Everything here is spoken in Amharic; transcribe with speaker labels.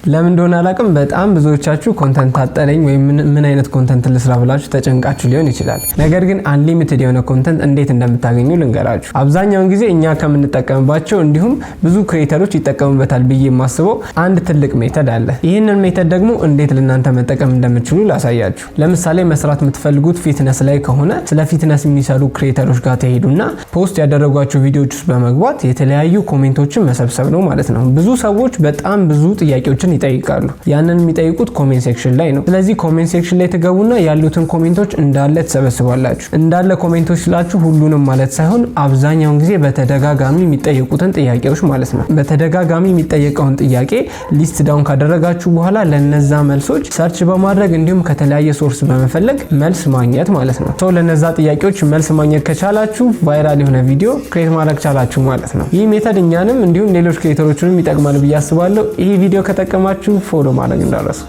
Speaker 1: ለምን እንደሆነ አላቅም በጣም ብዙዎቻችሁ ኮንተንት አጠረኝ ወይ ምን አይነት ኮንተንት ልስራ ብላችሁ ተጨንቃችሁ ሊሆን ይችላል። ነገር ግን አንሊሚትድ የሆነ ኮንተንት እንዴት እንደምታገኙ ልንገራችሁ። አብዛኛውን ጊዜ እኛ ከምንጠቀምባቸው እንዲሁም ብዙ ክሬተሮች ይጠቀሙበታል ብዬ የማስበው አንድ ትልቅ ሜተድ አለ። ይህንን ሜተድ ደግሞ እንዴት ለእናንተ መጠቀም እንደምትችሉ ላሳያችሁ። ለምሳሌ መስራት የምትፈልጉት ፊትነስ ላይ ከሆነ ስለ ፊትነስ የሚሰሩ ክሬተሮች ጋር ተሄዱና ፖስት ያደረጓቸው ቪዲዮዎች ውስጥ በመግባት የተለያዩ ኮሜንቶችን መሰብሰብ ነው ማለት ነው። ብዙ ሰዎች በጣም ብዙ ጥያቄዎችን ይጠይቃሉ። ያንን የሚጠይቁት ኮሜንት ሴክሽን ላይ ነው። ስለዚህ ኮሜንት ሴክሽን ላይ ተገቡና ያሉትን ኮሜንቶች እንዳለ ተሰበስባላችሁ። እንዳለ ኮሜንቶች ስላችሁ ሁሉንም ማለት ሳይሆን አብዛኛውን ጊዜ በተደጋጋሚ የሚጠየቁትን ጥያቄዎች ማለት ነው። በተደጋጋሚ የሚጠየቀውን ጥያቄ ሊስት ዳውን ካደረጋችሁ በኋላ ለነዛ መልሶች ሰርች በማድረግ እንዲሁም ከተለያየ ሶርስ በመፈለግ መልስ ማግኘት ማለት ነው። ለነዛ ጥያቄዎች መልስ ማግኘት ከቻላችሁ ቫይራል የሆነ ቪዲዮ ክሬት ማድረግ ቻላችሁ ማለት ነው። ይህ ሜተድ እኛንም እንዲሁም ሌሎች ክሬተሮችንም ይጠቅማል ብዬ አስባለሁ። ይህ ቪዲዮ ከጠቀማችሁ ፎሎ ማድረግ እንዳትረሱ።